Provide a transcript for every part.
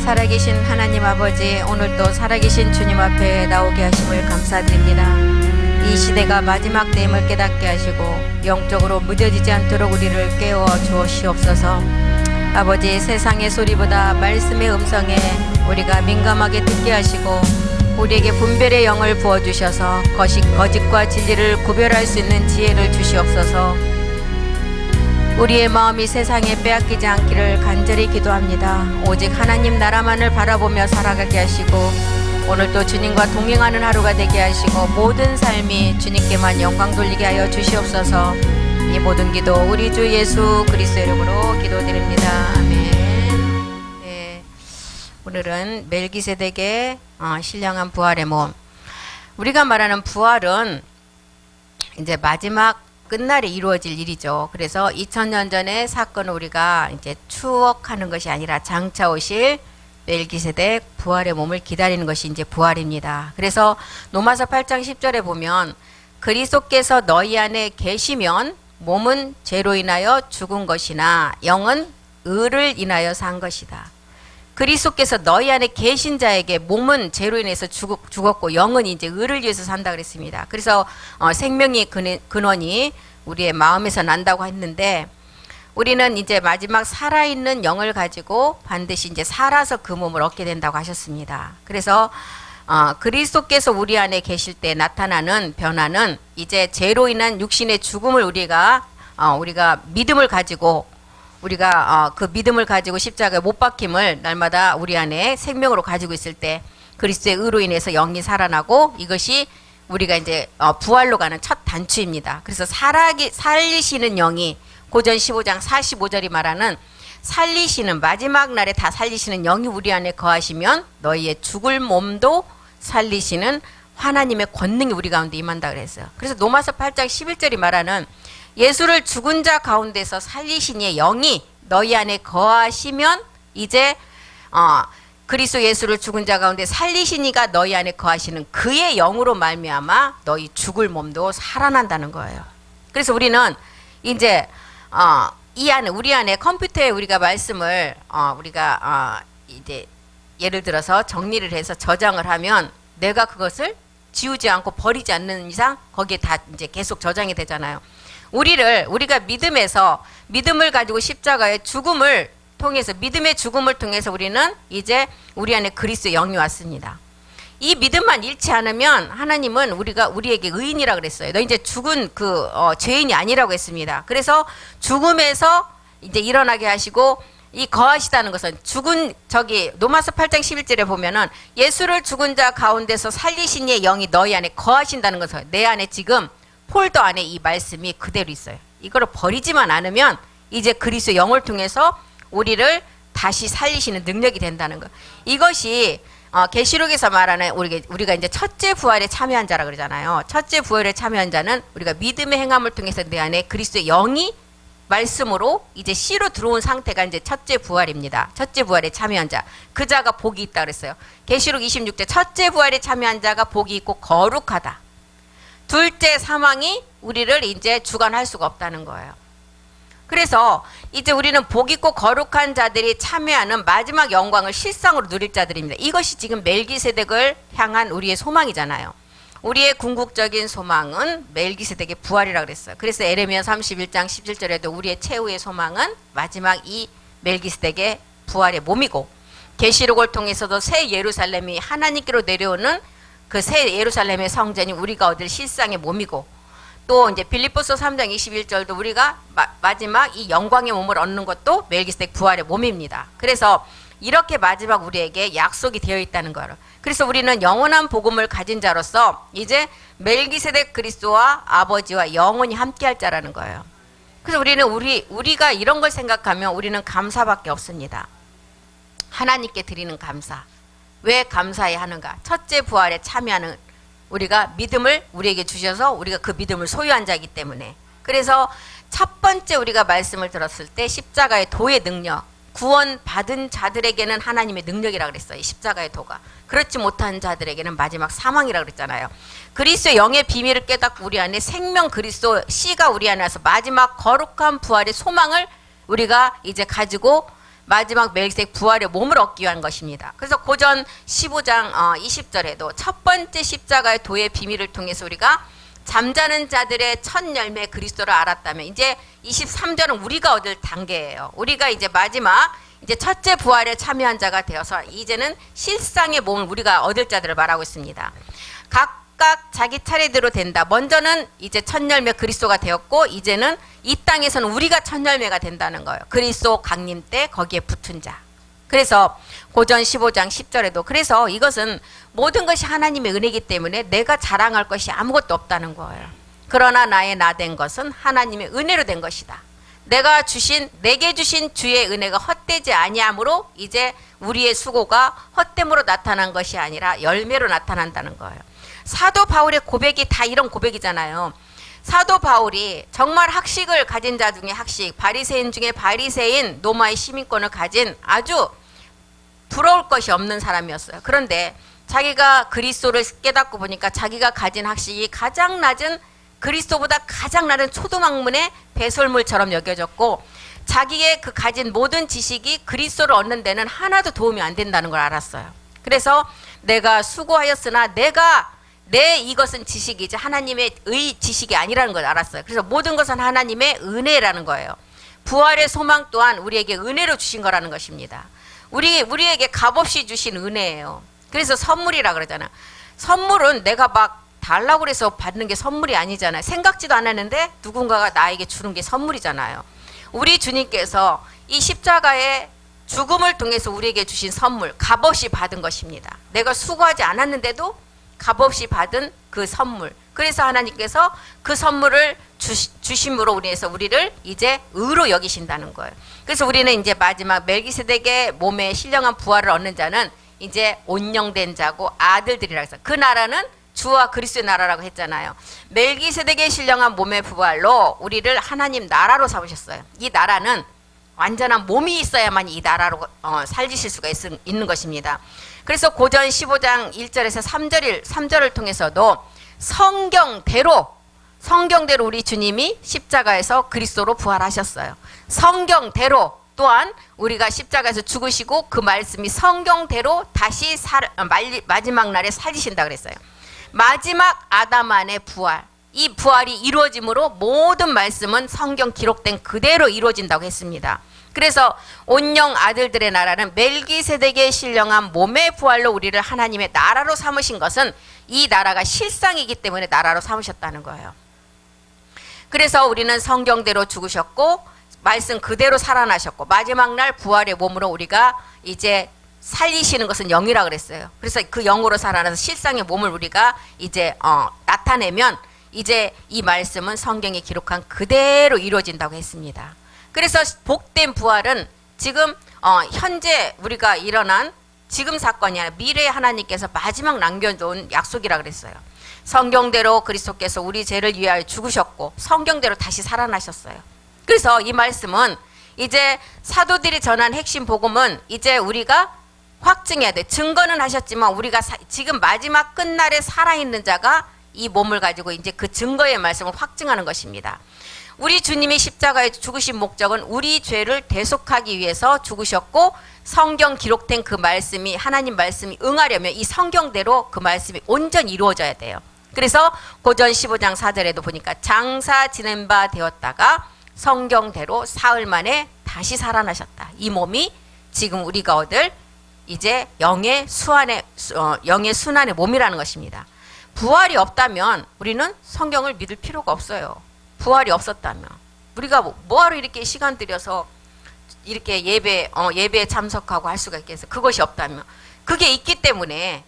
살아계신 하나님 아버지, 오늘도 살아계신 주님 앞에 나오게 하심을 감사드립니다. 이 시대가 마지막 때임을 깨닫게 하시고 영적으로 무뎌지지 않도록 우리를 깨워 주옵시옵소서. 아버지, 세상의 소리보다 말씀의 음성에 우리가 민감하게 듣게 하시고 우리에게 분별의 영을 부어주셔서 거짓과 진리를 구별할 수 있는 지혜를 주시옵소서. 우리의 마음이 세상에 빼앗기지 않기를 간절히 기도합니다. 오직 하나님 나라만을 바라보며 살아가게 하시고 오늘도 주님과 동행하는 하루가 되게 하시고 모든 삶이 주님께만 영광 돌리게 하여 주시옵소서. 이 모든 기도 우리 주 예수 그리스도 이름으로 기도드립니다. 아멘. 네, 오늘은 멜기세덱의 신령한 부활의 몸. 우리가 말하는 부활은 이제 마지막 끝날에 이루어질 일이죠. 그래서 2000년 전의 사건을 우리가 이제 추억하는 것이 아니라 장차 오실 멜기세덱 부활의 몸을 기다리는 것이 이제 부활입니다. 그래서 로마서 8장 10절에 보면 그리스도께서 너희 안에 계시면 몸은 죄로 인하여 죽은 것이나 영은 의를 인하여 산 것이다. 그리스도께서 너희 안에 계신 자에게 몸은 죄로 인해서 죽었고 영은 이제 의를 위해서 산다 그랬습니다. 그래서 생명의 근원이 우리의 마음에서 난다고 했는데 우리는 이제 마지막 살아있는 영을 가지고 반드시 이제 살아서 그 몸을 얻게 된다고 하셨습니다. 그래서 그리스도께서 우리 안에 계실 때 나타나는 변화는 이제 죄로 인한 육신의 죽음을 우리가 믿음을 가지고 우리가 그 믿음을 가지고 십자가에 못 박힘을 날마다 우리 안에 생명으로 가지고 있을 때 그리스도의 의로 인해서 영이 살아나고 이것이 우리가 이제 부활로 가는 첫 단추입니다. 그래서 살리시는 영이 고전 15장 45절이 말하는 살리시는 마지막 날에 다 살리시는 영이 우리 안에 거하시면 너희의 죽을 몸도 살리시는 하나님의 권능이 우리 가운데 임한다 그랬어요. 그래서 로마서 8장 11절이 말하는 예수를 죽은 자 가운데서 살리신 이의 영이 너희 안에 거하시면 이제 그리스도 예수를 죽은 자 가운데 살리신 이가 너희 안에 거하시는 그의 영으로 말미암아 너희 죽을 몸도 살아난다는 거예요. 그래서 우리는 이제 이 안에 우리 안에 컴퓨터에 우리가 말씀을 우리가 이제 예를 들어서 정리를 해서 저장을 하면 내가 그것을 지우지 않고 버리지 않는 이상 거기에 다 이제 계속 저장이 되잖아요. 우리가 믿음을 가지고 십자가의 죽음을 통해서 믿음의 죽음을 통해서 우리는 이제 우리 안에 그리스도의 영이 왔습니다. 이 믿음만 잃지 않으면 하나님은 우리에게 의인이라 그랬어요. 너 이제 죽은 죄인이 아니라고 했습니다. 그래서 죽음에서 이제 일어나게 하시고 이 거하시다는 것은 로마서 8장 11절에 보면은 예수를 죽은 자 가운데서 살리신 이의 영이 너희 안에 거하신다는 것은 내 안에 지금 폴더 안에 이 말씀이 그대로 있어요. 이거를 버리지만 않으면 이제 그리스도의 영을 통해서 우리를 다시 살리시는 능력이 된다는 것. 이것이 계시록에서 말하는 우리가 이제 첫째 부활에 참여한 자라 그러잖아요. 첫째 부활에 참여한 자는 우리가 믿음의 행함을 통해서 내 안에 그리스도의 영이 말씀으로 이제 씨로 들어온 상태가 이제 첫째 부활입니다. 첫째 부활에 참여한 자. 그 자가 복이 있다 그랬어요. 계시록 26절 첫째 부활에 참여한 자가 복이 있고 거룩하다. 둘째 사망이 우리를 이제 주관할 수가 없다는 거예요. 그래서 이제 우리는 복 있고 거룩한 자들이 참여하는 마지막 영광을 실상으로 누릴 자들입니다. 이것이 지금 멜기세덱을 향한 우리의 소망이잖아요. 우리의 궁극적인 소망은 멜기세덱의 부활이라고 그랬어요. 그래서 에레미야 31장 17절에도 우리의 최후의 소망은 마지막 이 멜기세덱의 부활의 몸이고 계시록을 통해서도 새 예루살렘이 하나님께로 내려오는 그 새 예루살렘의 성전이 우리가 얻을 실상의 몸이고 또 이제 빌립보서 3장 21절도 우리가 마지막 이 영광의 몸을 얻는 것도 멜기세덱 부활의 몸입니다. 그래서 이렇게 마지막 우리에게 약속이 되어 있다는 거예요. 그래서 우리는 영원한 복음을 가진 자로서 이제 멜기세덱 그리스도와 아버지와 영원히 함께할 자라는 거예요. 그래서 우리는 우리가 이런 걸 생각하면 우리는 감사밖에 없습니다. 하나님께 드리는 감사. 왜 감사해야 하는가? 첫째 부활에 참여하는 우리가 믿음을 우리에게 주셔서 우리가 그 믿음을 소유한 자이기 때문에. 그래서 첫 번째 우리가 말씀을 들었을 때 십자가의 도의 능력, 구원받은 자들에게는 하나님의 능력이라고 그랬어요. 이 십자가의 도가. 그렇지 못한 자들에게는 마지막 사망이라고 그랬잖아요. 그리스도의 영의 비밀을 깨닫고 우리 안에 생명 그리스도 씨가 우리 안에 와서 마지막 거룩한 부활의 소망을 우리가 이제 가지고 마지막 멜기세덱 부활의 몸을 얻기 위한 것입니다. 그래서 고전 15장 20절에도 첫 번째 십자가의 도의 비밀을 통해서 우리가 잠자는 자들의 첫 열매 그리스도를 알았다면, 이제 23절은 우리가 얻을 단계예요. 우리가 이제 마지막 이제 첫째 부활에 참여한 자가 되어서 이제는 실상의 몸을 우리가 얻을 자들을 말하고 있습니다. 각각 자기 차례대로 된다. 먼저는 이제 첫 열매 그리스도가 되었고, 이제는 이 땅에서는 우리가 첫 열매가 된다는 거예요. 그리스도 강림 때 거기에 붙은 자. 그래서 고전 15장 10절에도 그래서 이것은 모든 것이 하나님의 은혜이기 때문에 내가 자랑할 것이 아무것도 없다는 거예요. 그러나 나의 나 된 것은 하나님의 은혜로 된 것이다. 내게 주신 주의 은혜가 헛되지 아니함으로 이제 우리의 수고가 헛됨으로 나타난 것이 아니라 열매로 나타난다는 거예요. 사도 바울의 고백이 다 이런 고백이잖아요. 사도 바울이 정말 학식을 가진 자 중에 학식, 바리새인 중에 바리새인, 로마의 시민권을 가진 아주 부러울 것이 없는 사람이었어요. 그런데 자기가 그리스도를 깨닫고 보니까 자기가 가진 학식이 가장 낮은, 그리스도보다 가장 낮은 초등학문의 배설물처럼 여겨졌고, 자기의 그 가진 모든 지식이 그리스도를 얻는 데는 하나도 도움이 안 된다는 걸 알았어요. 그래서 내가 수고하였으나 이것은 지식이지 하나님의 지식이 아니라는 걸 알았어요. 그래서 모든 것은 하나님의 은혜라는 거예요. 부활의 소망 또한 우리에게 은혜로 주신 거라는 것입니다. 우리에게 값없이 주신 은혜예요. 그래서 선물이라 그러잖아. 선물은 내가 막 달라고 해서 받는 게 선물이 아니잖아요. 생각지도 않았는데 누군가가 나에게 주는 게 선물이잖아요. 우리 주님께서 이 십자가의 죽음을 통해서 우리에게 주신 선물, 값없이 받은 것입니다. 내가 수고하지 않았는데도 값없이 받은 그 선물. 그래서 하나님께서 그 선물을 주심으로 우리를 이제 의로 여기신다는 거예요. 그래서 우리는 이제 마지막 멜기세덱의 몸에 신령한 부활을 얻는 자는 이제 온영된 자고 아들들이라고 해서, 그 나라는 주와 그리스도의 나라라고 했잖아요. 멜기세덱의 신령한 몸의 부활로 우리를 하나님 나라로 삼으셨어요. 이 나라는 완전한 몸이 있어야만 이 나라로 살리실 수가 있는 것입니다. 그래서 고전 15장 1절에서 3절을 통해서도 성경대로 우리 주님이 십자가에서 그리스도로 부활하셨어요. 성경대로 또한 우리가 십자가에서 죽으시고 그 말씀이 성경대로 다시 마지막 날에 살리신다 그랬어요. 마지막 아담 안의 부활, 이 부활이 이루어짐으로 모든 말씀은 성경 기록된 그대로 이루어진다고 했습니다. 그래서 온영 아들들의 나라는 멜기세덱의 신령한 몸의 부활로 우리를 하나님의 나라로 삼으신 것은 이 나라가 실상이기 때문에 나라로 삼으셨다는 거예요. 그래서 우리는 성경대로 죽으셨고 말씀 그대로 살아나셨고 마지막 날 부활의 몸으로 우리가 이제 살리시는 것은 영이라 그랬어요. 그래서 그 영으로 살아나서 실상의 몸을 우리가 이제 나타내면 이제 이 말씀은 성경에 기록한 그대로 이루어진다고 했습니다. 그래서 복된 부활은 지금 현재 우리가 일어난 지금 사건이 아니라 미래에 하나님께서 마지막 남겨놓은 약속이라 그랬어요. 성경대로 그리스도께서 우리 죄를 위하여 죽으셨고 성경대로 다시 살아나셨어요. 그래서 이 말씀은 이제 사도들이 전한 핵심 복음은 이제 우리가 확증해야 돼. 증거는 하셨지만 우리가 지금 마지막 끝날에 살아있는 자가 이 몸을 가지고 이제 그 증거의 말씀을 확증하는 것입니다. 우리 주님이 십자가에 죽으신 목적은 우리 죄를 대속하기 위해서 죽으셨고 성경 기록된 그 말씀이 하나님 말씀이 응하려면 이 성경대로 그 말씀이 온전히 이루어져야 돼요. 그래서 고전 15장 4절에도 보니까 장사 지낸 바 되었다가 성경대로 사흘 만에 다시 살아나셨다. 이 몸이 지금 우리가 얻을 이제 영의 순환의 몸이라는 것입니다. 부활이 없다면 우리는 성경을 믿을 필요가 없어요. 부활이 없었다면 우리가 뭐하러 이렇게 시간 들여서 이렇게 예배에 참석하고 할 수가 있겠어요. 그것이 없다면 그게 있기 때문에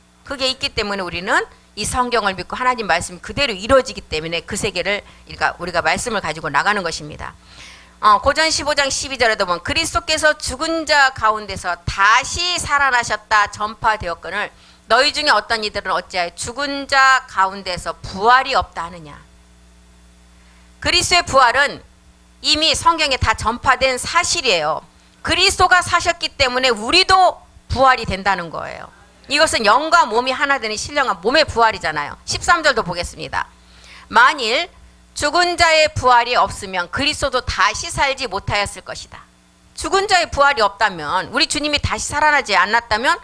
우리는 이 성경을 믿고 하나님 말씀이 그대로 이루어지기 때문에 그 세계를 우리가 말씀을 가지고 나가는 것입니다. 고전 15장 12절에도 보면 그리스도께서 죽은 자 가운데서 다시 살아나셨다 전파되었거늘 너희 중에 어떤 이들은 어찌하여 죽은 자 가운데서 부활이 없다 하느냐. 그리스도의 부활은 이미 성경에 다 전파된 사실이에요. 그리스도가 사셨기 때문에 우리도 부활이 된다는 거예요. 이것은 영과 몸이 하나 되는 신령한 몸의 부활이잖아요. 13절도 보겠습니다. 만일 죽은 자의 부활이 없으면 그리스도도 다시 살지 못하였을 것이다. 죽은 자의 부활이 없다면, 우리 주님이 다시 살아나지 않았다면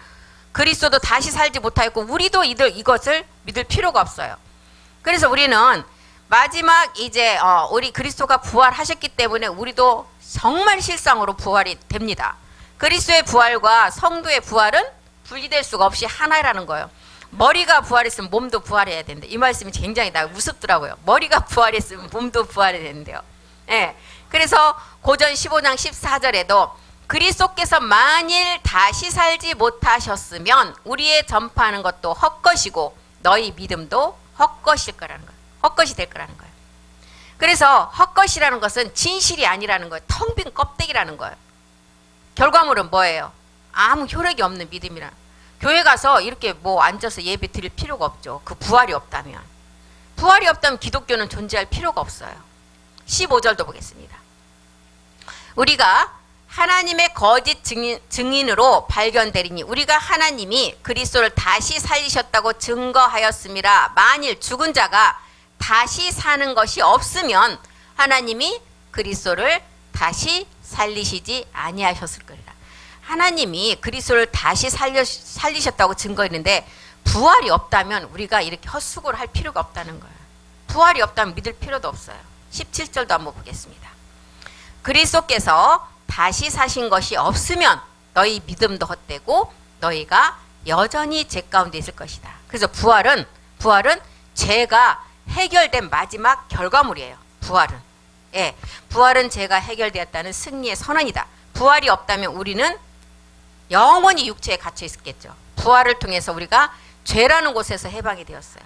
그리스도도 다시 살지 못하였고 우리도 이것을 믿을 필요가 없어요. 그래서 우리는 마지막 이제 우리 그리스도가 부활하셨기 때문에 우리도 정말 실상으로 부활이 됩니다. 그리스도의 부활과 성도의 부활은 분리될 수가 없이 하나라는 거예요. 머리가 부활했으면 몸도 부활해야 되는데, 이 말씀이 굉장히 나 우습더라고요. 머리가 부활했으면 몸도 부활해야 되는데요. 예. 그래서 고전 15장 14절에도 그리스도께서 만일 다시 살지 못하셨으면 우리의 전파하는 것도 헛것이고 너희 믿음도 헛것일 거라는 거예요. 헛것이 될 거라는 거예요. 그래서 헛것이라는 것은 진실이 아니라는 거예요. 텅 빈 껍데기라는 거예요. 결과물은 뭐예요? 아무 효력이 없는 믿음이라. 교회 가서 이렇게 뭐 앉아서 예배 드릴 필요가 없죠. 그 부활이 없다면. 부활이 없다면 기독교는 존재할 필요가 없어요. 15절도 보겠습니다. 우리가 하나님의 거짓 증인으로 발견되리니 우리가 하나님이 그리스도를 다시 살리셨다고 증거하였음이라. 만일 죽은 자가 다시 사는 것이 없으면 하나님이 그리스도를 다시 살리시지 아니하셨을 거리라. 하나님이 그리스도를 다시 살리셨다고 증거했는데 부활이 없다면 우리가 이렇게 헛수고를 할 필요가 없다는 거예요. 부활이 없다면 믿을 필요도 없어요. 17절도 한번 보겠습니다. 그리스도께서 다시 사신 것이 없으면 너희 믿음도 헛되고 너희가 여전히 죄 가운데 있을 것이다. 그래서 부활은 죄가 해결된 마지막 결과물이에요. 부활은. 예, 부활은 죄가 해결되었다는 승리의 선언이다. 부활이 없다면 우리는 영원히 육체에 갇혀 있었겠죠. 부활을 통해서 우리가 죄라는 곳에서 해방이 되었어요.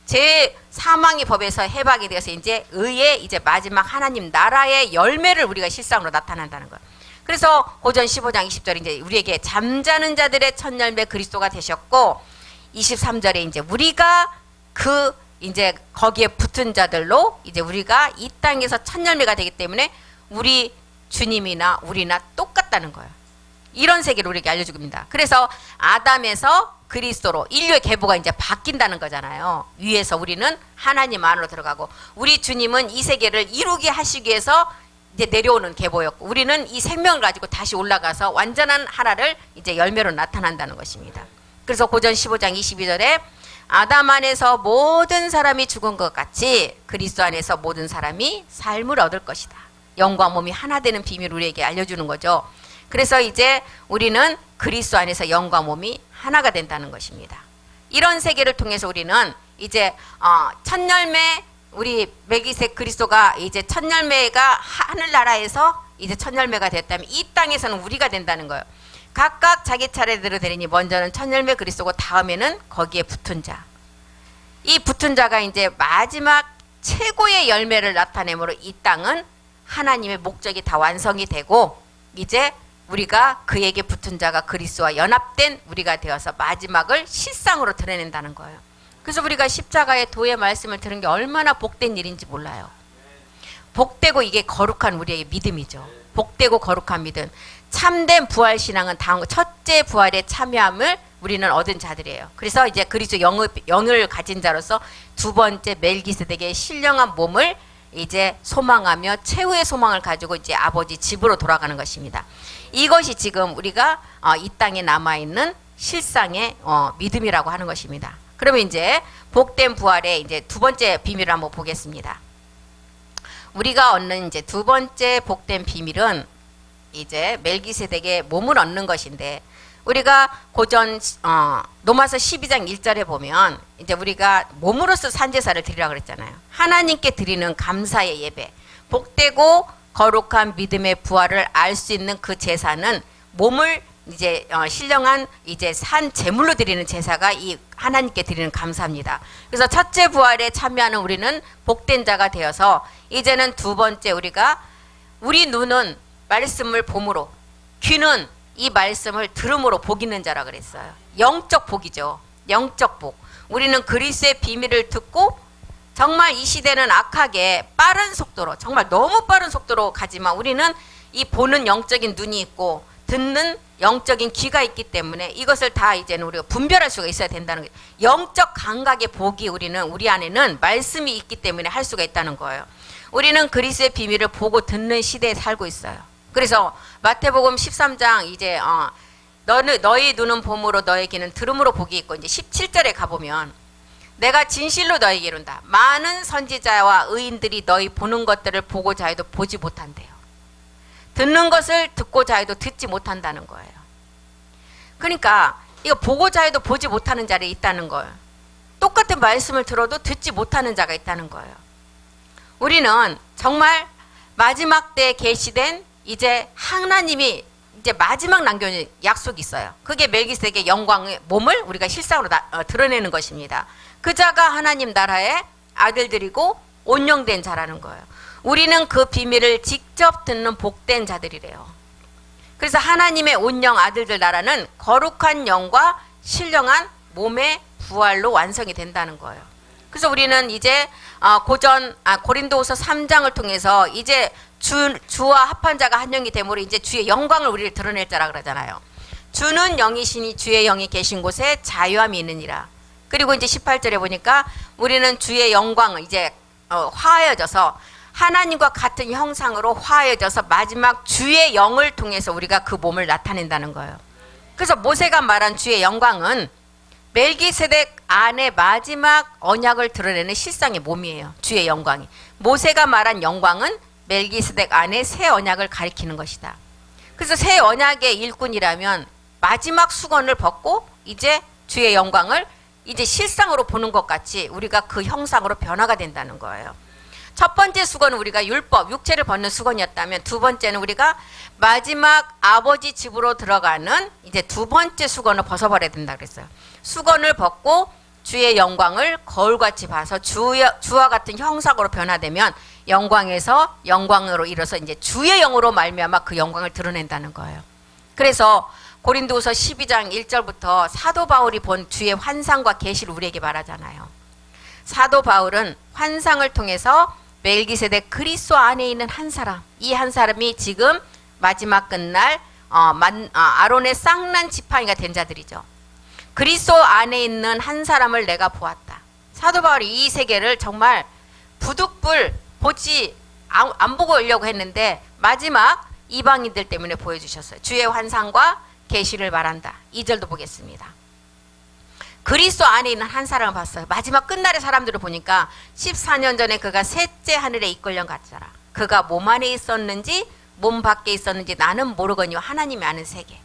죄 사망의 법에서 해방이 되어서 이제 의의 이제 마지막 하나님 나라의 열매를 우리가 실상으로 나타난다는 거예요. 그래서 고전 15장 20절에 이제 우리에게 잠자는 자들의 첫 열매 그리스도가 되셨고 23절에 이제 우리가 그 이제 거기에 붙은 자들로 이제 우리가 이 땅에서 첫 열매가 되기 때문에 우리 주님이나 우리나 똑같다는 거예요. 이런 세계를 우리에게 알려줍니다. 그래서 아담에서 그리스도로 인류의 계보가 이제 바뀐다는 거잖아요. 위에서 우리는 하나님 안으로 들어가고 우리 주님은 이 세계를 이루게 하시기 위해서 이제 내려오는 계보였고 우리는 이 생명을 가지고 다시 올라가서 완전한 하나를 이제 열매로 나타난다는 것입니다. 그래서 고전 15장 22절에 아담 안에서 모든 사람이 죽은 것 같이 그리스도 안에서 모든 사람이 삶을 얻을 것이다. 영과 몸이 하나 되는 비밀을 우리에게 알려주는 거죠. 그래서 이제 우리는 그리스도 안에서 영과 몸이 하나가 된다는 것입니다. 이런 세계를 통해서 우리는 이제 첫 열매 우리 멜기세덱 그리스도가 이제 첫 열매가 하늘나라에서 이제 첫 열매가 됐다면 이 땅에서는 우리가 된다는 거예요. 각각 자기 차례대로 되리니 먼저는 첫 열매 그리스도고 다음에는 거기에 붙은 자. 이 붙은 자가 이제 마지막 최고의 열매를 나타내므로 이 땅은 하나님의 목적이 다 완성이 되고 이제 우리가 그에게 붙은 자가 그리스도와 연합된 우리가 되어서 마지막을 실상으로 드러낸다는 거예요. 그래서 우리가 십자가의 도의 말씀을 들은 게 얼마나 복된 일인지 몰라요. 복되고 이게 거룩한 우리의 믿음이죠. 복되고 거룩한 믿음. 참된 부활신앙은 다음 첫째 부활에 참여함을 우리는 얻은 자들이에요. 그래서 이제 그리스도 영을 가진 자로서 두 번째 멜기세덱의 신령한 몸을 이제 소망하며 최후의 소망을 가지고 이제 아버지 집으로 돌아가는 것입니다. 이것이 지금 우리가 이 땅에 남아있는 실상의 믿음이라고 하는 것입니다. 그러면 이제 복된 부활의 이제 두 번째 비밀을 한번 보겠습니다. 우리가 얻는 이제 두 번째 복된 비밀은 이제 멜기세덱의 몸을 얻는 것인데 우리가 고전 로마서 12장 1절에 보면 이제 우리가 몸으로서 산제사를 드리라고 그랬잖아요. 하나님께 드리는 감사의 예배, 복되고 거룩한 믿음의 부활을 알 수 있는 그 제사는 몸을 이제 신령한 이제 산 제물로 드리는 제사가 이 하나님께 드리는 감사입니다. 그래서 첫째 부활에 참여하는 우리는 복된 자가 되어서 이제는 두 번째 우리가 우리 눈은 말씀을 봄으로 귀는 이 말씀을 들음으로 복 있는 자라 그랬어요. 영적 복이죠. 영적 복. 우리는 그리스도의 비밀을 듣고 정말 이 시대는 악하게 빠른 속도로 정말 너무 빠른 속도로 가지만 우리는 이 보는 영적인 눈이 있고 듣는 영적인 귀가 있기 때문에 이것을 다 이제는 우리가 분별할 수가 있어야 된다는 거예요. 영적 감각의 복이 우리 안에는 말씀이 있기 때문에 할 수가 있다는 거예요. 우리는 그리스도의 비밀을 보고 듣는 시대에 살고 있어요. 그래서 마태복음 13장 이제 너희 눈은 봄으로 너의 귀는 들음으로 복이 있고 이제 17절에 가보면 내가 진실로 너에게 이룬다. 많은 선지자와 의인들이 너희 보는 것들을 보고자 해도 보지 못한대요. 듣는 것을 듣고자 해도 듣지 못한다는 거예요. 그러니까 이거 보고자 해도 보지 못하는 자리 있다는 거예요. 똑같은 말씀을 들어도 듣지 못하는 자가 있다는 거예요. 우리는 정말 마지막 때에 계시된 이제 하나님이 이제 마지막 남겨놓은 약속이 있어요. 그게 멜기세덱의 영광의 몸을 우리가 실상으로 드러내는 것입니다. 그 자가 하나님 나라의 아들들이고 온영된 자라는 거예요. 우리는 그 비밀을 직접 듣는 복된 자들이래요. 그래서 하나님의 온영 아들들 나라는 거룩한 영과 신령한 몸의 부활로 완성이 된다는 거예요. 그래서 우리는 이제 고린도후서 3장을 통해서 이제 주와 합한 자가 한 영이 되므로 이제 주의 영광을 우리를 드러낼 자라 그러잖아요. 주는 영이시니 주의 영이 계신 곳에 자유함이 있느니라. 그리고 이제 18절에 보니까 우리는 주의 영광을 이제 화해져서 하나님과 같은 형상으로 화해져서 마지막 주의 영을 통해서 우리가 그 몸을 나타낸다는 거예요. 그래서 모세가 말한 주의 영광은 멜기세덱 안에 마지막 언약을 드러내는 실상의 몸이에요. 주의 영광이. 모세가 말한 영광은 멜기세덱 안에 새 언약을 가리키는 것이다. 그래서 새 언약의 일꾼이라면 마지막 수건을 벗고 이제 주의 영광을 이제 실상으로 보는 것 같이 우리가 그 형상으로 변화가 된다는 거예요. 첫 번째 수건은 우리가 율법, 육체를 벗는 수건이었다면 두 번째는 우리가 마지막 아버지 집으로 들어가는 이제 두 번째 수건을 벗어버려야 된다 그랬어요. 수건을 벗고 주의 영광을 거울같이 봐서 주와 같은 형상으로 변화되면 영광에서 영광으로 이뤄서 이제 주의 영으로 말미암아 그 영광을 드러낸다는 거예요. 그래서 고린도후서 12장 1절부터 사도 바울이 본 주의 환상과 계시를 우리에게 말하잖아요. 사도 바울은 환상을 통해서 멜기세덱 그리스도 안에 있는 한 사람, 이 한 사람이 지금 마지막 끝날 아론의 쌍난 지팡이가 된 자들이죠. 그리스도 안에 있는 한 사람을 내가 보았다. 사도 바울이 이 세계를 정말 부득불 보지 안 보고 오려고 했는데 마지막 이방인들 때문에 보여주셨어요. 주의 환상과 계시를 말한다. 2절도 보겠습니다. 그리스도 안에 있는 한 사람을 봤어요. 마지막 끝날의 사람들을 보니까 14년 전에 그가 셋째 하늘에 이끌려 갔더라. 그가 몸 안에 있었는지 몸 밖에 있었는지 나는 모르거니와 하나님이 아는 세계.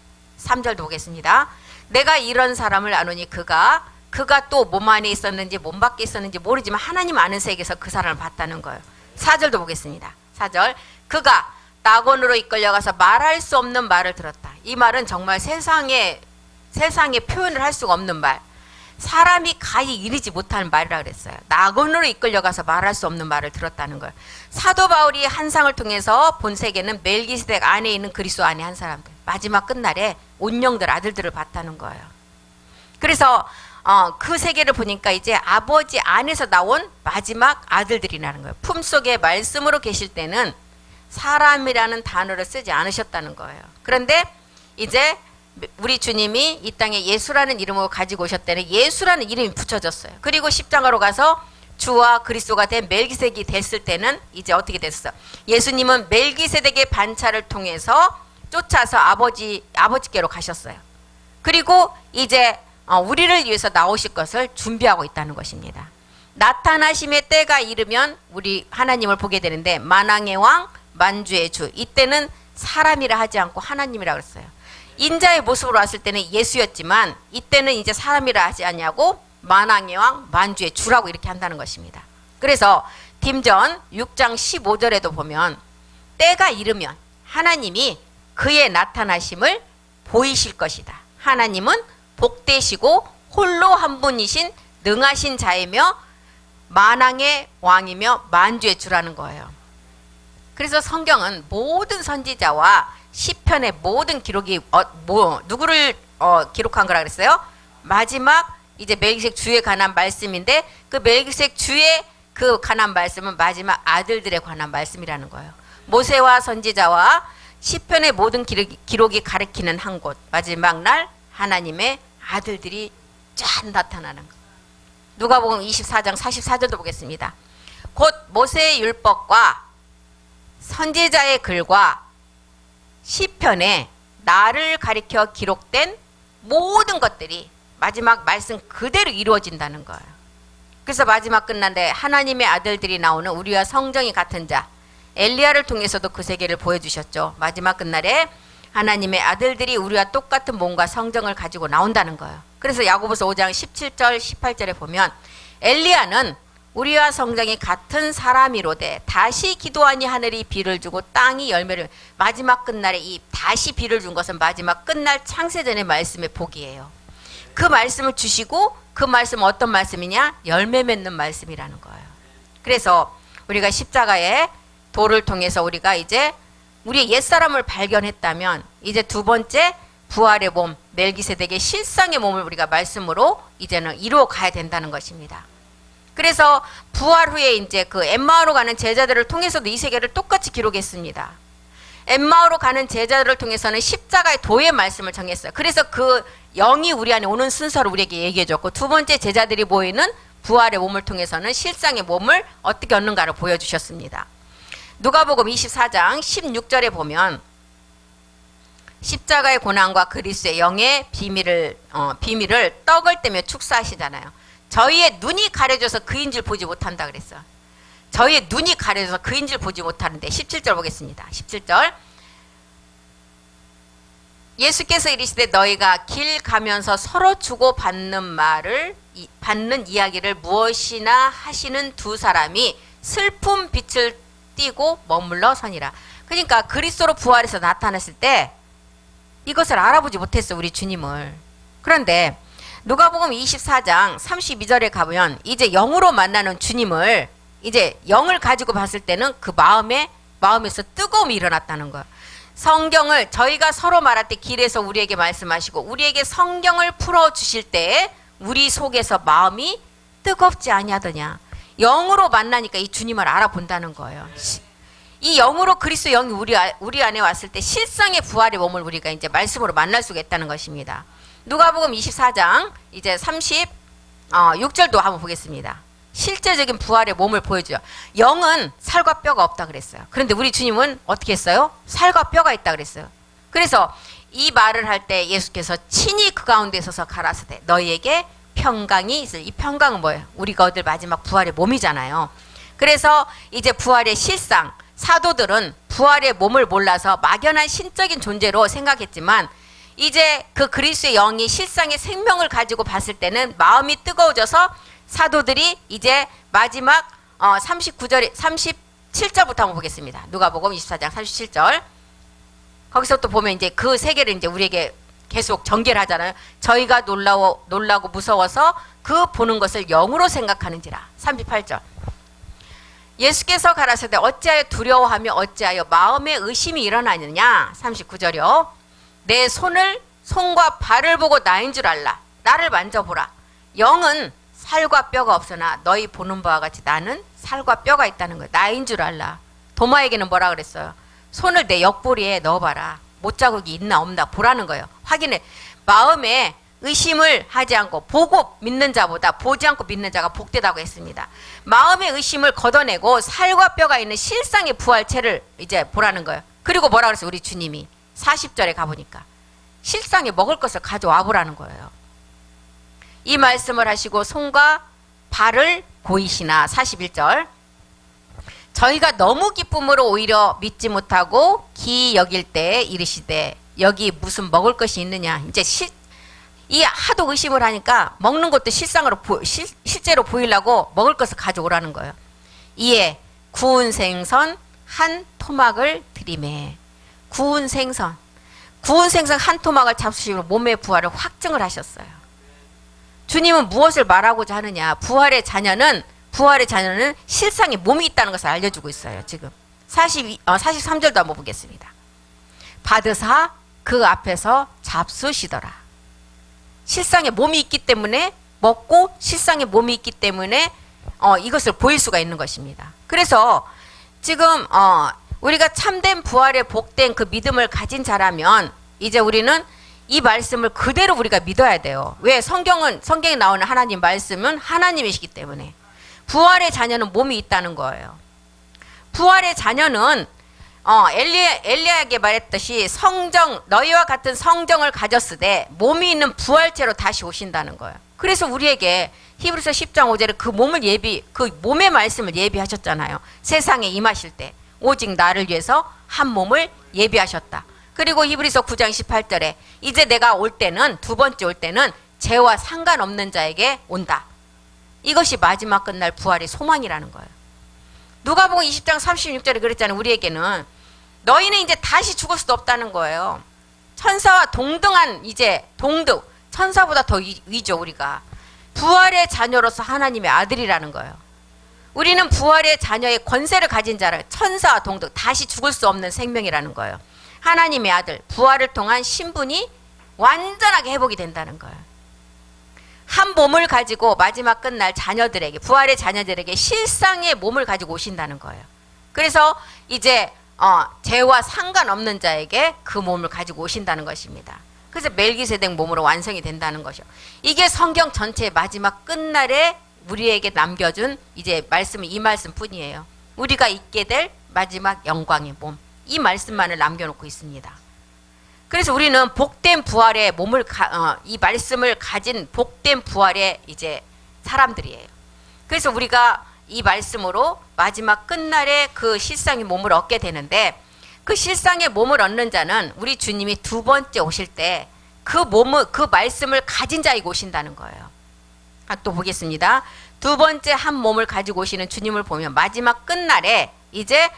3절도 보겠습니다. 내가 이런 사람을 아노니 그가 또 몸 안에 있었는지 몸 밖에 있었는지 모르지만 하나님 아는 세계에서 그 사람을 봤다는 거예요. 4절도 보겠습니다. 4절 그가 낙원으로 이끌려가서 말할 수 없는 말을 들었다. 이 말은 정말 세상에 표현을 할 수가 없는 말, 사람이 가히 이르지 못하는 말이라 그랬어요. 낙원으로 이끌려가서 말할 수 없는 말을 들었다는 거예요. 사도 바울이 환상을 통해서 본 세계는 멜기세덱 안에 있는 그리스도 안에 한 사람들, 마지막 끝날에 온영들 아들들을 봤다는 거예요. 그래서 그 세계를 보니까 이제 아버지 안에서 나온 마지막 아들들이라는 거예요. 품속에 말씀으로 계실 때는 사람이라는 단어를 쓰지 않으셨다는 거예요. 그런데 이제 우리 주님이 이 땅에 예수라는 이름을 가지고 오셨다는 예수라는 이름이 붙여졌어요. 그리고 십자가로 가서 주와 그리스도가 된 멜기세덱이 됐을 때는 이제 어떻게 됐어? 예수님은 멜기세덱의 반차를 통해서 쫓아서 아버지께로 가셨어요. 그리고 이제 우리를 위해서 나오실 것을 준비하고 있다는 것입니다. 나타나심의 때가 이르면 우리 하나님을 보게 되는데 만왕의 왕 만주의 주, 이때는 사람이라 하지 않고 하나님이라 그랬어요. 인자의 모습으로 왔을 때는 예수였지만 이때는 이제 사람이라 하지 않냐고 만왕의 왕 만주의 주라고 이렇게 한다는 것입니다. 그래서 딤전 6장 15절에도 보면 때가 이르면 하나님이 그의 나타나심을 보이실 것이다. 하나님은 복되시고 홀로 한 분이신 능하신 자이며 만왕의 왕이며 만주의 주라는 거예요. 그래서 성경은 모든 선지자와 시편의 모든 기록이 누구를 기록한 거라 그랬어요? 마지막 이제 멜기세덱 주에 관한 말씀인데 그 멜기세덱 주에 그 관한 말씀은 마지막 아들들에 관한 말씀이라는 거예요. 모세와 선지자와 시편의 모든 기록이 가리키는 한 곳, 마지막 날 하나님의 아들들이 쫙 나타나는 거. 누가복음 24장 44절도 보겠습니다. 곧 모세의 율법과 선지자의 글과 시편에 나를 가리켜 기록된 모든 것들이 마지막 말씀 그대로 이루어진다는 거예요. 그래서 마지막 끝난데 하나님의 아들들이 나오는 우리와 성정이 같은 자 엘리야를 통해서도 그 세계를 보여주셨죠. 마지막 끝날에 하나님의 아들들이 우리와 똑같은 몸과 성정을 가지고 나온다는 거예요. 그래서 야고보서 5장 17절 18절에 보면 엘리야는 우리와 성정이 같은 사람이로되 다시 기도하니 하늘이 비를 주고 땅이 열매를, 마지막 끝날에 이 다시 비를 준 것은 마지막 끝날 창세전의 말씀의 복이에요. 그 말씀을 주시고 그 말씀은 어떤 말씀이냐? 열매 맺는 말씀이라는 거예요. 그래서 우리가 십자가의 도를 통해서 우리가 이제 우리의 옛사람을 발견했다면 이제 두 번째 부활의 몸, 멜기세덱의 실상의 몸을 우리가 말씀으로 이제는 이루어 가야 된다는 것입니다. 그래서 부활 후에 이제 그 엠마오로 가는 제자들을 통해서도 이 세계를 똑같이 기록했습니다. 엠마오로 가는 제자들을 통해서는 십자가의 도의 말씀을 정했어요. 그래서 그 영이 우리 안에 오는 순서를 우리에게 얘기해 줬고, 두 번째 제자들이 보이는 부활의 몸을 통해서는 실상의 몸을 어떻게 얻는가를 보여주셨습니다. 누가복음 24장 16절에 보면 십자가의 고난과 그리스도의 영의 비밀을 떡을 떼며 축사하시잖아요. 저희의 눈이 가려져서 그인 줄 보지 못한다 그랬어요. 저희의 눈이 가려져서 그인 줄 보지 못하는데 17절 보겠습니다. 17절 예수께서 이르시되 너희가 길 가면서 서로 주고 받는 이야기를 무엇이나 하시는 두 사람이 슬픈 빛을 띠고 머물러 서니라. 그러니까 그리스도로 부활해서 나타났을 때 이것을 알아보지 못했어, 우리 주님을. 그런데 누가복음 24장 32절에 가보면 이제 영으로 만나는 주님을, 이제 영을 가지고 봤을 때는 그 마음에서 뜨거움이 일어났다는 거예요. 성경을 저희가 서로 말할 때 길에서 우리에게 말씀하시고 우리에게 성경을 풀어주실 때 우리 속에서 마음이 뜨겁지 아니하더냐. 영으로 만나니까 이 주님을 알아본다는 거예요. 이 영으로 그리스도 영이 우리 안에 왔을 때 실상의 부활의 몸을 우리가 이제 말씀으로 만날 수가 있다는 것입니다. 누가복음 24장 이제 36절도 한번 보겠습니다. 실제적인 부활의 몸을 보여줘요. 영은 살과 뼈가 없다 그랬어요. 그런데 우리 주님은 어떻게 했어요? 살과 뼈가 있다 그랬어요. 그래서 이 말을 할 때 예수께서 친히 그 가운데 서서 가라사대 너희에게 평강이 있을. 이 평강은 뭐예요? 우리가 얻을 마지막 부활의 몸이잖아요. 그래서 이제 부활의 실상, 사도들은 부활의 몸을 몰라서 막연한 신적인 존재로 생각했지만 이제 그 그리스도의 영이 실상의 생명을 가지고 봤을 때는 마음이 뜨거워져서 사도들이 이제 마지막 37절부터 한번 보겠습니다. 누가복음 24장 37절. 거기서 또 보면 이제 그 세계를 이제 우리에게 계속 전개를 하잖아요. 저희가 놀라고 무서워서 그 보는 것을 영으로 생각하는지라. 38절. 예수께서 가라사대 어찌하여 두려워하며 어찌하여 마음에 의심이 일어나느냐. 39절이요. 내 손과 발을 보고 나인 줄 알라. 나를 만져보라. 영은 살과 뼈가 없으나 너희 보는 바와 같이 나는 살과 뼈가 있다는 거예요. 나인 줄 알라. 도마에게는 뭐라 그랬어요? 손을 내 옆구리에 넣어봐라. 못자국이 있나 없나 보라는 거예요. 확인해. 마음에 의심을 하지 않고 보고 믿는 자보다 보지 않고 믿는 자가 복되다고 했습니다. 마음의 의심을 걷어내고 살과 뼈가 있는 실상의 부활체를 이제 보라는 거예요. 그리고 뭐라 그랬어요? 우리 주님이 40절에 가보니까 실상에 먹을 것을 가져와 보라는 거예요. 이 말씀을 하시고 손과 발을 보이시나. 41절. 저희가 너무 기쁨으로 오히려 믿지 못하고 기 여길 때 이르시되 여기 무슨 먹을 것이 있느냐. 이제 이 하도 의심을 하니까 먹는 것도 실제로 보이려고 먹을 것을 가져오라는 거예요. 이에 구운 생선 한 토막을 드리매. 구운 생선 한 토막을 잡수시고 몸의 부활을 확증을 하셨어요. 주님은 무엇을 말하고자 하느냐. 부활의 자녀는 실상의 몸이 있다는 것을 알려주고 있어요. 지금 43절도 한번 보겠습니다. 받으사 그 앞에서 잡수시더라. 실상의 몸이 있기 때문에 먹고 실상의 몸이 있기 때문에 이것을 보일 수가 있는 것입니다. 그래서 지금 우리가 참된 부활의 복된 그 믿음을 가진 자라면 이제 우리는 이 말씀을 그대로 우리가 믿어야 돼요. 왜? 성경에 나오는 하나님 말씀은 하나님이시기 때문에. 부활의 자녀는 몸이 있다는 거예요. 부활의 자녀는 엘리야에게 말했듯이 너희와 같은 성정을 가졌으되 몸이 있는 부활체로 다시 오신다는 거예요. 그래서 우리에게 히브리서 10장 5절에 그 몸의 말씀을 예비하셨잖아요. 세상에 임하실 때 오직 나를 위해서 한 몸을 예비하셨다. 그리고 히브리서 9장 18절에 이제 내가 올 때는, 두 번째 올 때는 죄와 상관없는 자에게 온다. 이것이 마지막 끝날 부활의 소망이라는 거예요. 누가복음 20장 36절에 그랬잖아요. 우리에게는 너희는 이제 다시 죽을 수도 없다는 거예요. 천사와 동등한 천사보다 더 위죠. 우리가 부활의 자녀로서 하나님의 아들이라는 거예요. 우리는 부활의 자녀의 권세를 가진 자를, 천사와 동등, 다시 죽을 수 없는 생명이라는 거예요. 하나님의 아들, 부활을 통한 신분이 완전하게 회복이 된다는 거예요. 한 몸을 가지고 마지막 끝날 자녀들에게, 부활의 자녀들에게 실상의 몸을 가지고 오신다는 거예요. 그래서 이제 죄와 상관없는 자에게 그 몸을 가지고 오신다는 것입니다. 그래서 멜기세덱 몸으로 완성이 된다는 것이요. 이게 성경 전체의 마지막 끝날에 우리에게 남겨준 이제 말씀은 이 말씀뿐이에요. 우리가 있게 될 마지막 영광의 몸, 이 말씀만을 남겨놓고 있습니다. 그래서 우리는 복된 부활의 몸을 이 말씀을 가진 복된 부활의 이제 사람들이에요. 그래서 우리가 이 말씀으로 마지막 끝날에 그 실상의 몸을 얻게 되는데, 그 실상의 몸을 얻는 자는 우리 주님이 두 번째 오실 때 그 말씀을 가진 자에게 오신다는 거예요. 또 보겠습니다. 두 번째 한 몸을 가지고 오시는 주님을 보면 마지막 끝날에 이제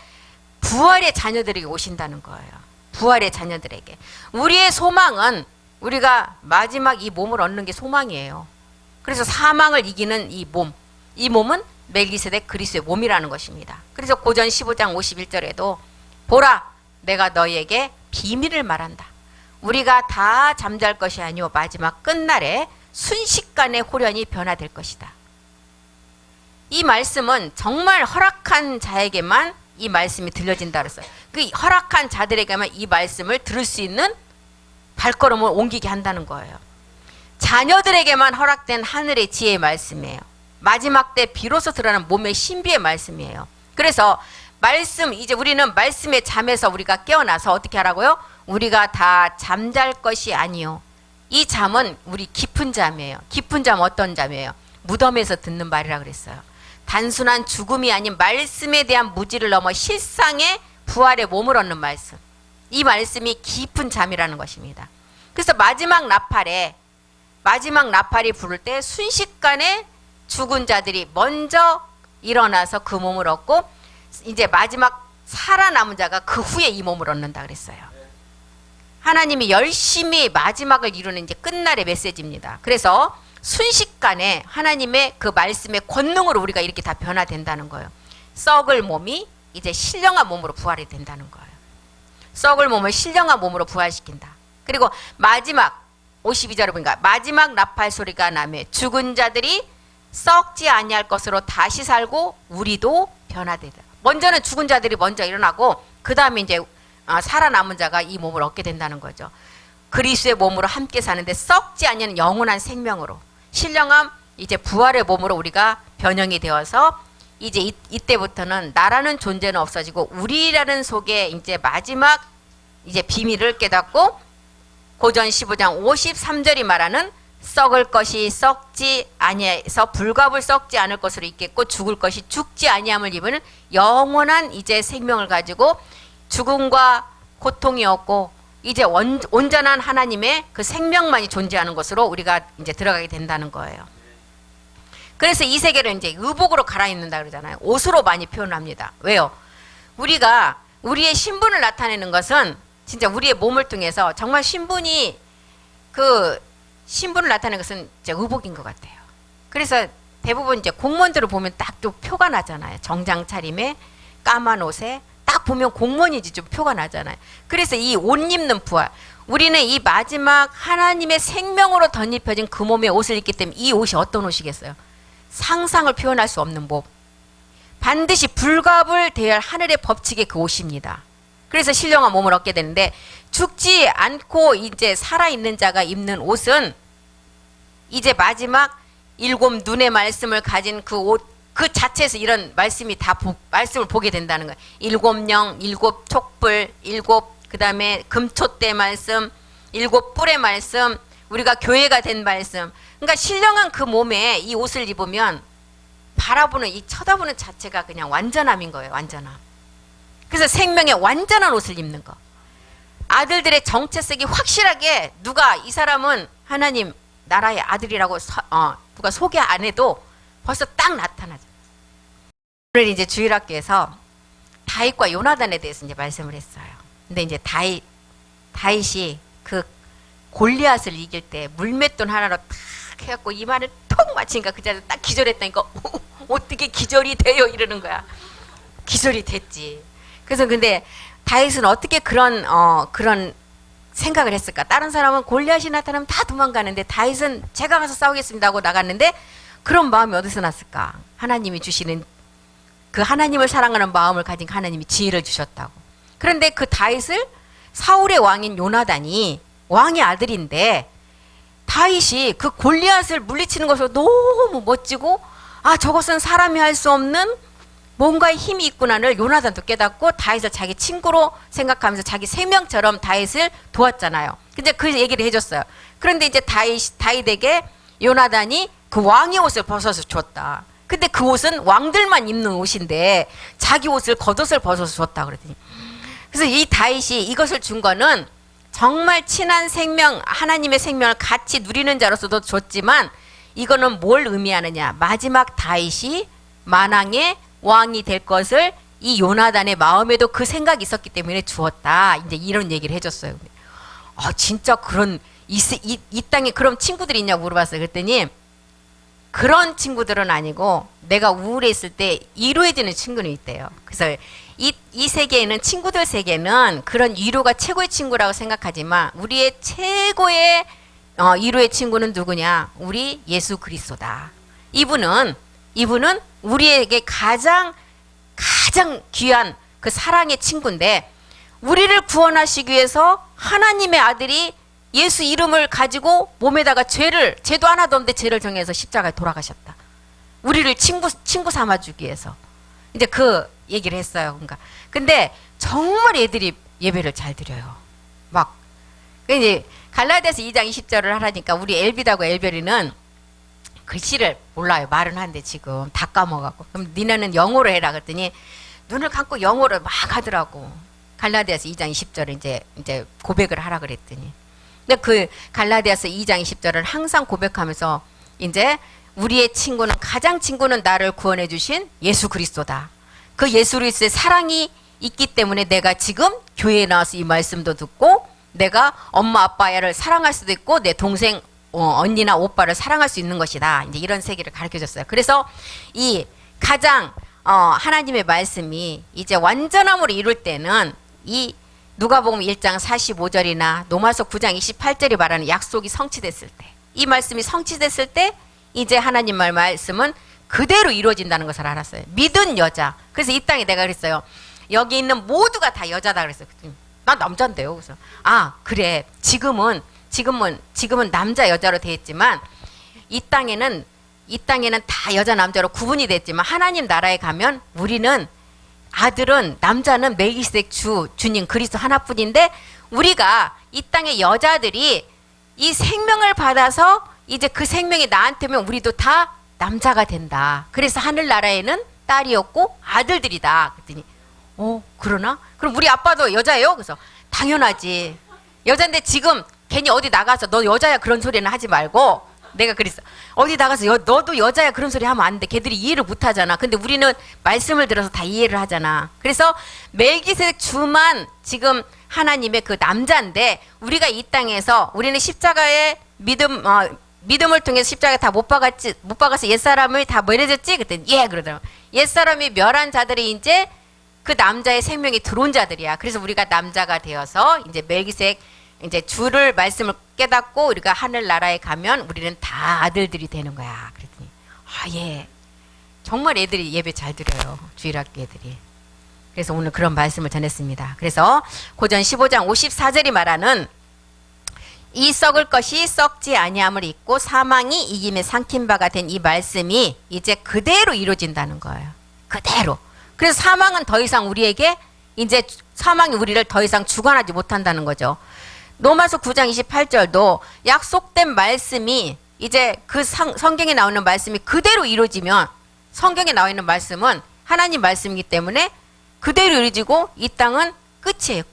부활의 자녀들에게 오신다는 거예요. 부활의 자녀들에게. 우리의 소망은 우리가 마지막 이 몸을 얻는 게 소망이에요. 그래서 사망을 이기는 이 몸은 멜기세덱 그리스도의 몸이라는 것입니다. 그래서 고전 15장 51절에도 보라, 내가 너희에게 비밀을 말한다. 우리가 다 잠잘 것이 아니오 마지막 끝날에 순식간에 홀연히 변화될 것이다. 이 말씀은 정말 허락한 자에게만 이 말씀이 들려진다 그랬어요. 그 허락한 자들에게만 이 말씀을 들을 수 있는 발걸음을 옮기게 한다는 거예요. 자녀들에게만 허락된 하늘의 지혜의 말씀이에요. 마지막 때 비로소 드러나는 몸의 신비의 말씀이에요. 그래서 이제 우리는 말씀의 잠에서 우리가 깨어나서 어떻게 하라고요? 우리가 다 잠잘 것이 아니요. 이 잠은 우리 깊은 잠이에요. 깊은 잠 어떤 잠이에요? 무덤에서 듣는 말이라 그랬어요. 단순한 죽음이 아닌 말씀에 대한 무지를 넘어 실상의 부활의 몸을 얻는 말씀. 이 말씀이 깊은 잠이라는 것입니다. 그래서 마지막 나팔이 부를 때 순식간에 죽은 자들이 먼저 일어나서 그 몸을 얻고, 이제 마지막 살아남은 자가 그 후에 이 몸을 얻는다 그랬어요. 하나님이 열심히 마지막을 이루는 이제 끝날의 메시지입니다. 그래서 순식간에 하나님의 그 말씀의 권능으로 우리가 이렇게 다 변화된다는 거예요. 썩을 몸이 이제 신령한 몸으로 부활이 된다는 거예요. 썩을 몸을 신령한 몸으로 부활시킨다. 그리고 마지막 52절을 보니까 마지막 나팔 소리가 나며 죽은 자들이 썩지 아니할 것으로 다시 살고 우리도 변화되다. 먼저는 죽은 자들이 먼저 일어나고 그 다음에 이제 살아남은 자가 이 몸을 얻게 된다는 거죠. 그리스도의 몸으로 함께 사는데 썩지 않는 영원한 생명으로 신령한 이제 부활의 몸으로 우리가 변형이 되어서 이제 이때부터는 나라는 존재는 없어지고 우리라는 속에 이제 마지막 이제 비밀을 깨닫고 고전 15장 53절이 말하는 썩을 것이 썩지 아니해서 불갑을 썩지 않을 것으로 있겠고 죽을 것이 죽지 아니함을 입은 영원한 이제 생명을 가지고 죽음과 고통이 없고 이제 온전한 하나님의 그 생명만이 존재하는 것으로 우리가 이제 들어가게 된다는 거예요. 그래서 이 세계를 이제 의복으로 갈아입는다 그러잖아요. 옷으로 많이 표현합니다. 왜요? 우리가 우리의 신분을 나타내는 것은 진짜 우리의 몸을 통해서 정말 신분을 나타내는 것은 이제 의복인 것 같아요. 그래서 대부분 이제 공무원들을 보면 딱 좀 표가 나잖아요. 정장 차림에 까만 옷에 딱 보면 공무원이지 좀 표가 나잖아요. 그래서 이 옷 입는 부활, 우리는 이 마지막 하나님의 생명으로 덧입혀진 그 몸의 옷을 입기 때문에 이 옷이 어떤 옷이겠어요? 상상을 표현할 수 없는 몸, 반드시 불갑을 대할 하늘의 법칙의 그 옷입니다. 그래서 신령한 몸을 얻게 되는데 죽지 않고 이제 살아있는 자가 입는 옷은 이제 마지막 일곱 눈의 말씀을 가진 그 옷, 그 자체에서 이런 말씀이 말씀을 보게 된다는 거예요. 7령, 7촛불, 7 금초대 말씀, 7뿔의 말씀, 우리가 교회가 된 말씀. 그러니까 신령한 그 몸에 이 옷을 입으면 바라보는 이 쳐다보는 자체가 그냥 완전함인 거예요. 완전함. 그래서 생명의 완전한 옷을 입는 거. 아들들의 정체성이 확실하게 누가 이 사람은 하나님 나라의 아들이라고 누가 소개 안 해도 벌써 딱 나타나죠. 오늘 이제 주일학교에서 다윗과 요나단에 대해서 이제 말씀을 했어요. 근데 이제 다윗이 그 골리앗을 이길 때 물맷돈 하나로 탁 해갖고 이마를 톡 맞히니까 그 자리에 딱 기절했다니까 어떻게 기절이 돼요 이러는 거야. 기절이 됐지. 그래서 근데 다윗은 어떻게 그런 생각을 했을까? 다른 사람은 골리앗이 나타나면 다 도망가는데 다윗은 제가 가서 싸우겠습니다 하고 나갔는데 그런 마음이 어디서 났을까? 하나님이 주시는 그 하나님을 사랑하는 마음을 가진 하나님이 지혜를 주셨다고. 그런데 그 다윗을 사울의 왕인 요나단이 왕의 아들인데 다윗이 그 골리앗을 물리치는 것으로 너무 멋지고 저것은 사람이 할 수 없는 뭔가의 힘이 있구나를 요나단도 깨닫고 다윗을 자기 친구로 생각하면서 자기 생명처럼 다윗을 도왔잖아요. 근데 그 얘기를 해줬어요. 그런데 이제 다윗에게 요나단이 그 왕의 옷을 벗어서 줬다. 근데 그 옷은 왕들만 입는 옷인데 자기 옷을 겉옷을 벗어서 줬다 그러더니, 그래서 이 다윗이 이것을 준 거는 정말 친한 생명, 하나님의 생명을 같이 누리는 자로서도 줬지만 이거는 뭘 의미하느냐? 마지막 다윗이 만왕의 왕이 될 것을 이 요나단의 마음에도 그 생각이 있었기 때문에 주었다. 이제 이런 얘기를 해줬어요. 진짜 그런 이 땅에 그런 친구들이 있냐고 물어봤어요. 그랬더니 그런 친구들은 아니고 내가 우울해 있을 때 위로해주는 친구는 있대요. 그래서 이 세계에는 친구들 세계는 그런 위로가 최고의 친구라고 생각하지만 우리의 최고의 위로의 친구는 누구냐? 우리 예수 그리스도다. 이분은 우리에게 가장 귀한 그 사랑의 친구인데 우리를 구원하시기 위해서 하나님의 아들이 예수 이름을 가지고 몸에다가 죄도 하나도 없는데 죄를 정해서 십자가에 돌아가셨다. 우리를 친구 삼아주기 위해서. 이제 그 얘기를 했어요. 그러니까. 근데 정말 애들이 예배를 잘 드려요. 막. 이제 갈라디아서 2장 20절을 하라니까 우리 엘비다고 엘별이는 글씨를 몰라요. 말은 하는데 지금 다 까먹었고. 그럼 니네는 영어로 해라 그랬더니 눈을 감고 영어를 막 하더라고. 갈라디아서 2장 20절을 이제 고백을 하라 그랬더니. 근데 그 갈라디아서 2장 20절을 항상 고백하면서 이제 우리의 가장 친구는 나를 구원해 주신 예수 그리스도다. 그 예수 그리스도의 사랑이 있기 때문에 내가 지금 교회에 나와서 이 말씀도 듣고 내가 엄마 아빠를 사랑할 수도 있고 내 동생 언니나 오빠를 사랑할 수 있는 것이다. 이제 이런 세계를 가르쳐 줬어요. 그래서 이 가장 하나님의 말씀이 이제 완전함으로 이룰 때는 이 누가복음 1장 45절이나 로마서 9장 28절이 말하는 약속이 성취됐을 때, 이 말씀이 성취됐을 때 이제 하나님 말씀은 그대로 이루어진다는 것을 알았어요. 믿은 여자. 그래서 이 땅에 내가 그랬어요. 여기 있는 모두가 다 여자다 그랬어요. 난 남자인데요. 그래서 그래. 지금은 남자 여자로 돼 있지만 이 땅에는 다 여자 남자로 구분이 됐지만 하나님 나라에 가면 우리는 아들은 남자는 멜기세덱 주님 그리스도 하나뿐인데 우리가 이 땅의 여자들이 이 생명을 받아서 이제 그 생명이 나한테 오면 우리도 다 남자가 된다. 그래서 하늘나라에는 딸이 없고 아들들이다. 그랬더니 그러나? 그럼 우리 아빠도 여자예요? 그래서 당연하지. 여잔데 지금 괜히 어디 나가서 너 여자야 그런 소리는 하지 말고, 내가 그랬어. 어디 나가서 너도 여자야 그런 소리 하면 안 돼. 걔들이 이해를 못 하잖아. 근데 우리는 말씀을 들어서 다 이해를 하잖아. 그래서 멜기세덱 주만 지금 하나님의 그 남자인데 우리가 이 땅에서 우리는 십자가의 믿음을 통해서 십자가에 다 못 박아서 옛사람을 다 멸해졌지? 그랬더니 예 그러더라고. 옛사람이 멸한 자들이 이제 그 남자의 생명이 들어온 자들이야. 그래서 우리가 남자가 되어서 이제 멜기세덱 이제 주를 말씀을 깨닫고 우리가 하늘나라에 가면 우리는 다 아들들이 되는 거야. 그랬더니 예. 정말 애들이 예배 잘 드려요. 주일학교 애들이. 그래서 오늘 그런 말씀을 전했습니다. 그래서 고전 15장 54절이 말하는 이 썩을 것이 썩지 아니함을 잊고 사망이 이김에 삼킨 바가 된 이 말씀이 이제 그대로 이루어진다는 거예요. 그대로. 그래서 사망은 더 이상 우리에게 이제 사망이 우리를 더 이상 주관하지 못한다는 거죠. 로마서 9장 28절도 약속된 말씀이 이제 그 성경에 나오는 말씀이 그대로 이루어지면 성경에 나와 있는 말씀은 하나님 말씀이기 때문에 그대로 이루어지고 이 땅은 끝이에요.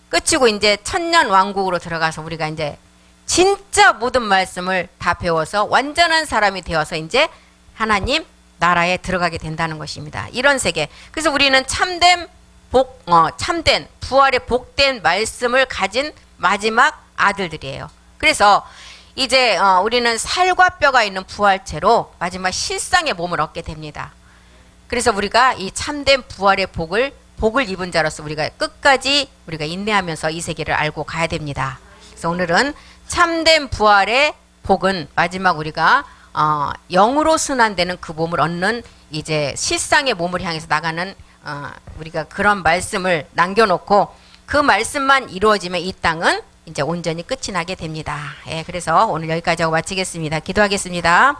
끝이고 이제 천년 왕국으로 들어가서 우리가 이제 진짜 모든 말씀을 다 배워서 완전한 사람이 되어서 이제 하나님 나라에 들어가게 된다는 것입니다. 이런 세계. 그래서 우리는 참된 부활의 복된 말씀을 가진 마지막 아들들이에요. 그래서 이제 우리는 살과 뼈가 있는 부활체로 마지막 실상의 몸을 얻게 됩니다. 그래서 우리가 이 참된 부활의 복을 입은 자로서 우리가 끝까지 우리가 인내하면서 이 세계를 알고 가야 됩니다. 그래서 오늘은 참된 부활의 복은 마지막 우리가 영으로 순환되는 그 몸을 얻는 이제 실상의 몸을 향해서 나가는 우리가 그런 말씀을 남겨놓고 그 말씀만 이루어지면 이 땅은 이제 온전히 끝이 나게 됩니다. 예, 그래서 오늘 여기까지 하고 마치겠습니다. 기도하겠습니다.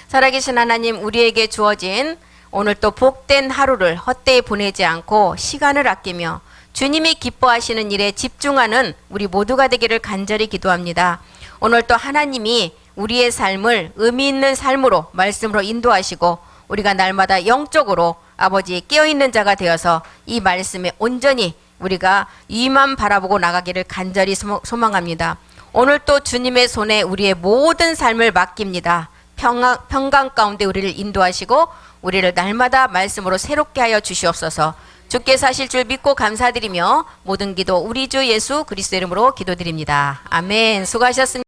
살아계신 하나님, 우리에게 주어진 오늘 또 복된 하루를 헛되이 보내지 않고 시간을 아끼며 주님이 기뻐하시는 일에 집중하는 우리 모두가 되기를 간절히 기도합니다. 오늘 또 하나님이 우리의 삶을 의미 있는 삶으로 말씀으로 인도하시고 우리가 날마다 영적으로 아버지 깨어있는 자가 되어서 이 말씀에 온전히 우리가 이만 바라보고 나가기를 간절히 소망합니다. 오늘 또 주님의 손에 우리의 모든 삶을 맡깁니다. 평강 가운데 우리를 인도하시고 우리를 날마다 말씀으로 새롭게 하여 주시옵소서. 주께서 하실 줄 믿고 감사드리며 모든 기도 우리 주 예수 그리스도 이름으로 기도드립니다. 아멘. 수고하셨습니다.